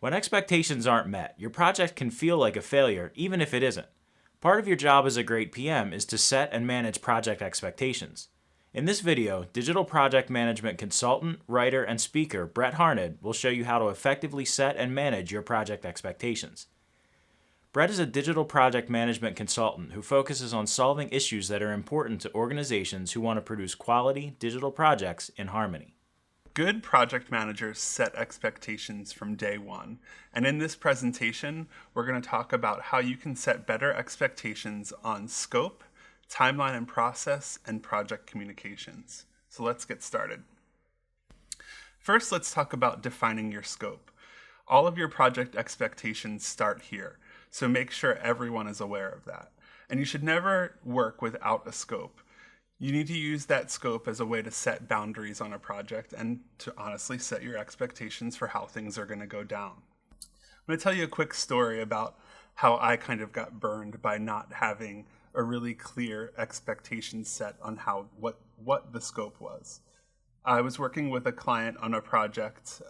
When expectations aren't met, your project can feel like a failure, even if it isn't. Part of your job as a great PM is to set and manage project expectations. In this video, digital project management consultant, writer, and speaker Brett Harned will show you how to effectively set and manage your project expectations. Brett is a digital project management consultant who focuses on solving issues that are important to organizations who want to produce quality digital projects in harmony. Good project managers set expectations from day one. And in this presentation, we're going to talk about how you can set better expectations on scope, timeline and process, and project communications. So let's get started. First, let's talk about defining your scope. All of your project expectations start here, so make sure everyone is aware of that. And you should never work without a scope. You need to use that scope as a way to set boundaries on a project and to honestly set your expectations for how things are going to go down. I'm going to tell you a quick story about how I kind of got burned by not having a really clear expectation set on what the scope was. I was working with a client on a project.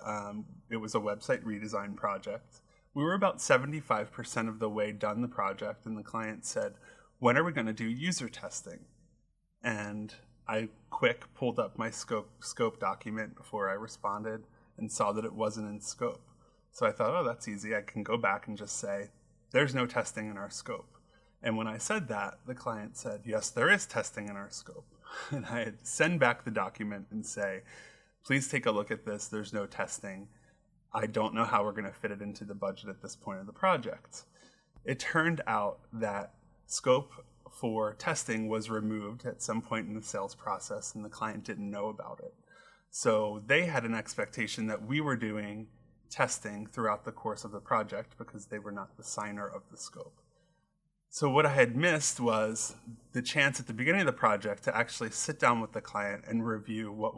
It was a website redesign project. We were about 75% of the way done the project, and the client said, "When are we going to do user testing?" And I pulled up my scope document before I responded and saw that it wasn't in scope. So I thought, oh, that's easy. I can go back and just say, there's no testing in our scope. And when I said that, the client said, yes, there is testing in our scope. And I had send back the document and say, please take a look at this. There's no testing. I don't know how we're going to fit it into the budget at this point of the project. It turned out that scope for testing was removed at some point in the sales process, and the client didn't know about it. So they had an expectation that we were doing testing throughout the course of the project because they were not the signer of the scope. So what I had missed was the chance at the beginning of the project to actually sit down with the client and review what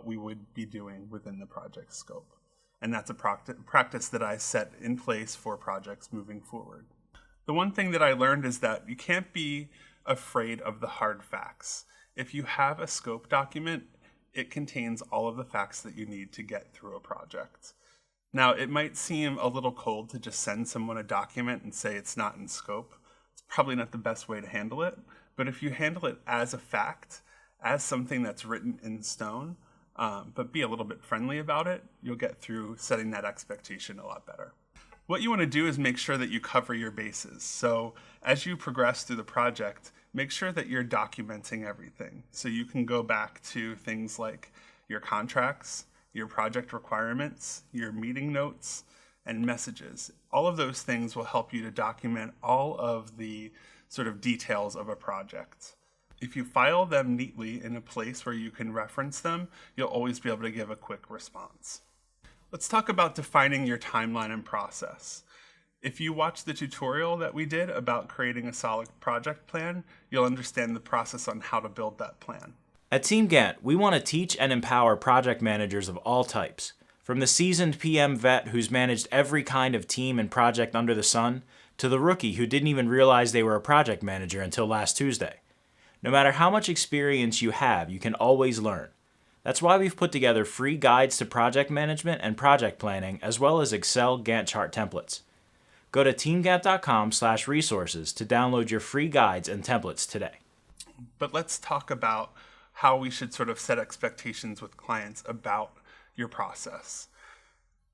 we would be doing within the project scope. And that's a practice that I set in place for projects moving forward. The one thing that I learned is that you can't be afraid of the hard facts. If you have a scope document, it contains all of the facts that you need to get through a project. Now, it might seem a little cold to just send someone a document and say it's not in scope. It's probably not the best way to handle it, but if you handle it as a fact, as something that's written in stone, but be a little bit friendly about it, you'll get through setting that expectation a lot better. What you want to do is make sure that you cover your bases. So as you progress through the project, make sure that you're documenting everything. So you can go back to things like your contracts, your project requirements, your meeting notes, and messages. All of those things will help you to document all of the sort of details of a project. If you file them neatly in a place where you can reference them, you'll always be able to give a quick response. Let's talk about defining your timeline and process. If you watch the tutorial that we did about creating a solid project plan, you'll understand the process on how to build that plan. At Team Gantt, we want to teach and empower project managers of all types. From the seasoned PM vet who's managed every kind of team and project under the sun, to the rookie who didn't even realize they were a project manager until last Tuesday. No matter how much experience you have, you can always learn. That's why we've put together free guides to project management and project planning, as well as Excel Gantt chart templates. Go to teamgantt.com/resources to download your free guides and templates today. But let's talk about how we should sort of set expectations with clients about your process.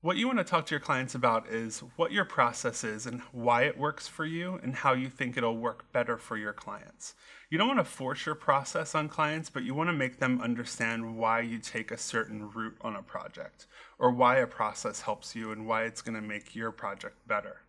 What you want to talk to your clients about is what your process is and why it works for you and how you think it'll work better for your clients. You don't want to force your process on clients, but you want to make them understand why you take a certain route on a project or why a process helps you and why it's going to make your project better.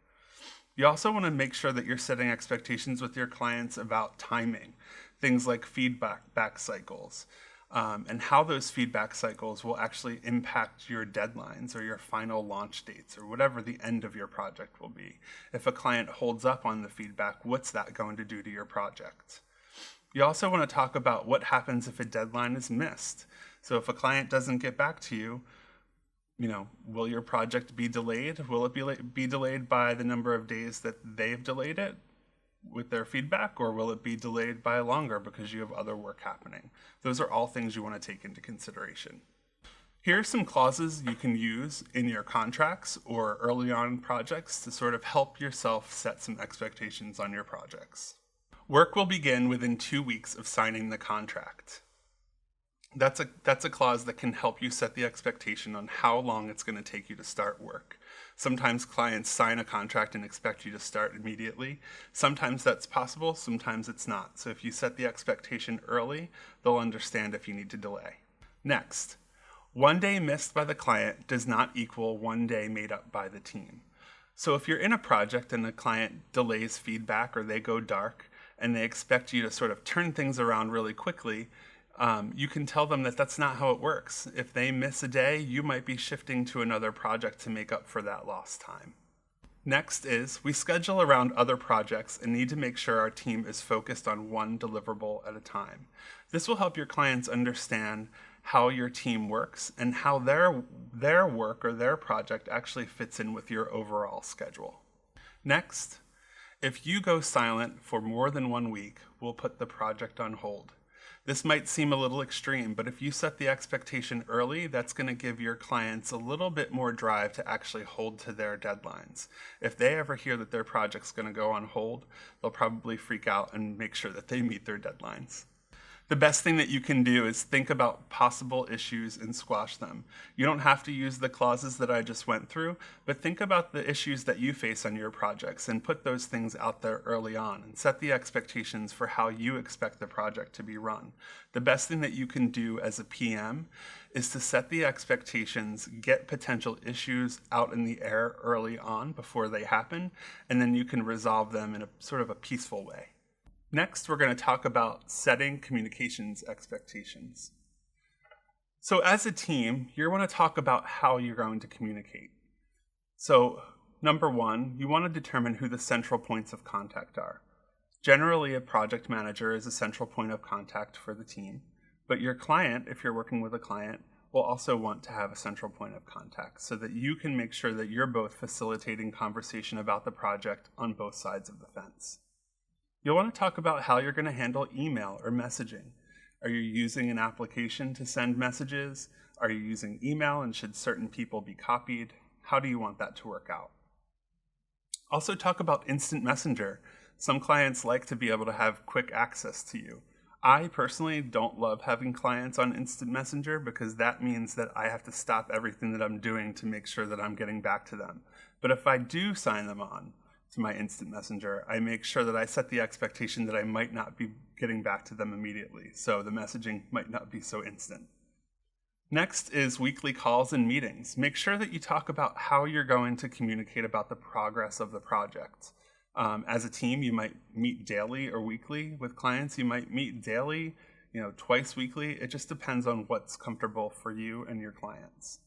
You also want to make sure that you're setting expectations with your clients about timing, things like feedback cycles. And how those feedback cycles will actually impact your deadlines or your final launch dates or whatever the end of your project will be. If a client holds up on the feedback, what's that going to do to your project? You also want to talk about what happens if a deadline is missed. So if a client doesn't get back to you, will your project be delayed? Will it be delayed by the number of days that they've delayed it with their feedback, or will it be delayed by longer because you have other work happening? Those are all things you want to take into consideration. Here are some clauses you can use in your contracts or early on projects to sort of help yourself set some expectations on your projects. Work will begin within 2 weeks of signing the contract. That's a clause that can help you set the expectation on how long it's going to take you to start work. Sometimes clients sign a contract and expect you to start immediately. Sometimes that's possible, sometimes it's not. So if you set the expectation early, they'll understand if you need to delay. Next, 1 day missed by the client does not equal 1 day made up by the team. So if you're in a project and the client delays feedback or they go dark and they expect you to sort of turn things around really quickly, you can tell them that that's not how it works. If they miss a day, you might be shifting to another project to make up for that lost time. Next is, we schedule around other projects and need to make sure our team is focused on one deliverable at a time. This will help your clients understand how your team works and how their work or their project actually fits in with your overall schedule. Next, if you go silent for more than 1 week, we'll put the project on hold. This might seem a little extreme, but if you set the expectation early, that's going to give your clients a little bit more drive to actually hold to their deadlines. If they ever hear that their project's going to go on hold, they'll probably freak out and make sure that they meet their deadlines. The best thing that you can do is think about possible issues and squash them. You don't have to use the clauses that I just went through, but think about the issues that you face on your projects and put those things out there early on and set the expectations for how you expect the project to be run. The best thing that you can do as a PM is to set the expectations, get potential issues out in the air early on before they happen, and then you can resolve them in a sort of a peaceful way. Next, we're going to talk about setting communications expectations. So as a team, you want to talk about how you're going to communicate. So number one, you want to determine who the central points of contact are. Generally, a project manager is a central point of contact for the team, but your client, if you're working with a client, will also want to have a central point of contact so that you can make sure that you're both facilitating conversation about the project on both sides of the fence. You'll want to talk about how you're going to handle email or messaging. Are you using an application to send messages? Are you using email, and should certain people be copied? How do you want that to work out? Also talk about instant messenger. Some clients like to be able to have quick access to you. I personally don't love having clients on instant messenger because that means that I have to stop everything that I'm doing to make sure that I'm getting back to them. But if I do sign them on to my instant messenger, I make sure that I set the expectation that I might not be getting back to them immediately, so the messaging might not be so instant. Next is weekly calls and meetings. Make sure that you talk about how you're going to communicate about the progress of the project. As a team, you might meet daily or weekly. With clients, you might meet daily, twice weekly. It just depends on what's comfortable for you and your clients.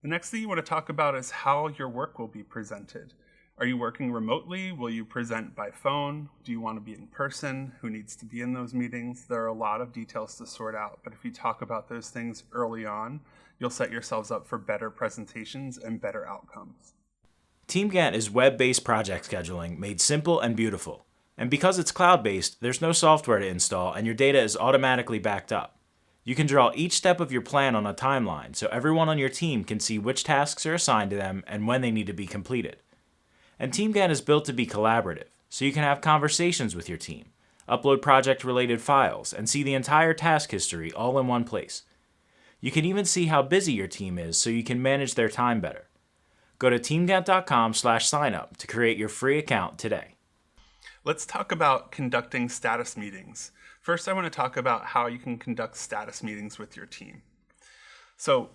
The next thing you want to talk about is how your work will be presented. Are you working remotely? Will you present by phone? Do you want to be in person? Who needs to be in those meetings? There are a lot of details to sort out, but if you talk about those things early on, you'll set yourselves up for better presentations and better outcomes. Team Gantt is web-based project scheduling made simple and beautiful. And because it's cloud-based, there's no software to install and your data is automatically backed up. You can draw each step of your plan on a timeline so everyone on your team can see which tasks are assigned to them and when they need to be completed. And Team Gantt is built to be collaborative, so you can have conversations with your team, upload project-related files, and see the entire task history all in one place. You can even see how busy your team is so you can manage their time better. Go to teamgantt.com/signup to create your free account today. Let's talk about conducting status meetings. First, I want to talk about how you can conduct status meetings with your team. So,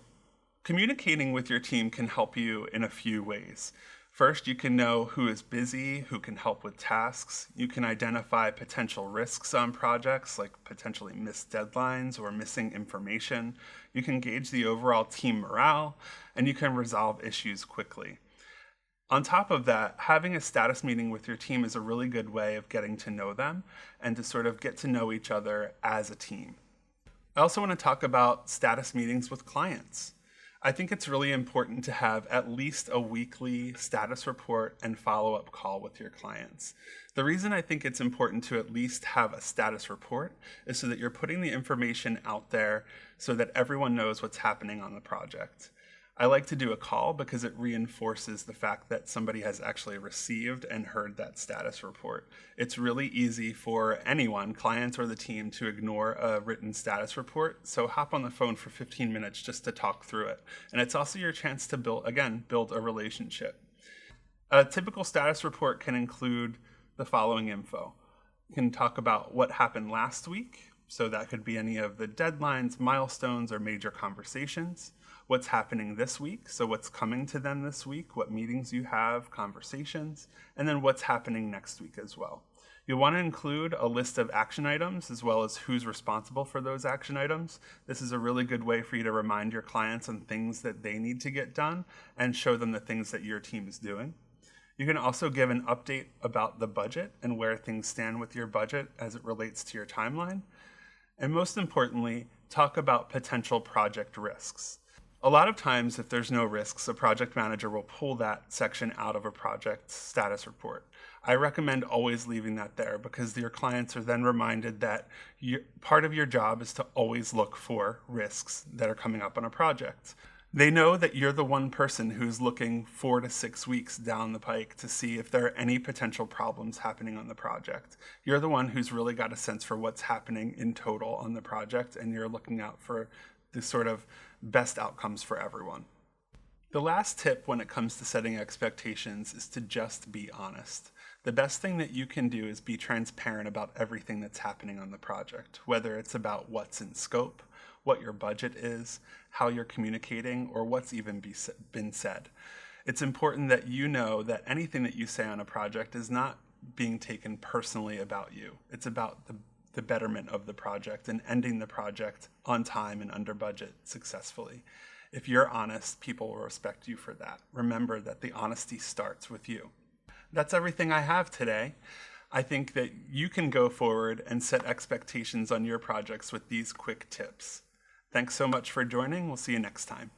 communicating with your team can help you in a few ways. First, you can know who is busy, who can help with tasks. You can identify potential risks on projects, like potentially missed deadlines or missing information. You can gauge the overall team morale, and you can resolve issues quickly. On top of that, having a status meeting with your team is a really good way of getting to know them and to sort of get to know each other as a team. I also want to talk about status meetings with clients. I think it's really important to have at least a weekly status report and follow-up call with your clients. The reason I think it's important to at least have a status report is so that you're putting the information out there so that everyone knows what's happening on the project. I like to do a call because it reinforces the fact that somebody has actually received and heard that status report. It's really easy for anyone, clients or the team, to ignore a written status report. So hop on the phone for 15 minutes just to talk through it. And it's also your chance to build a relationship. A typical status report can include the following info. You can talk about what happened last week. So that could be any of the deadlines, milestones, or major conversations. What's happening this week, so what's coming to them this week, what meetings you have, conversations, and then what's happening next week as well. You'll want to include a list of action items as well as who's responsible for those action items. This is a really good way for you to remind your clients on things that they need to get done and show them the things that your team is doing. You can also give an update about the budget and where things stand with your budget as it relates to your timeline. And most importantly, talk about potential project risks. A lot of times, if there's no risks, a project manager will pull that section out of a project status report. I recommend always leaving that there because your clients are then reminded that part of your job is to always look for risks that are coming up on a project. They know that you're the one person who's looking 4 to 6 weeks down the pike to see if there are any potential problems happening on the project. You're the one who's really got a sense for what's happening in total on the project, and you're looking out for the sort of best outcomes for everyone. The last tip when it comes to setting expectations is to just be honest. The best thing that you can do is be transparent about everything that's happening on the project, whether it's about what's in scope, what your budget is, how you're communicating, or what's even been said. It's important that you know that anything that you say on a project is not being taken personally about you. It's about the betterment of the project and ending the project on time and under budget successfully. If you're honest, people will respect you for that. Remember that the honesty starts with you. That's everything I have today. I think that you can go forward and set expectations on your projects with these quick tips. Thanks so much for joining. We'll see you next time.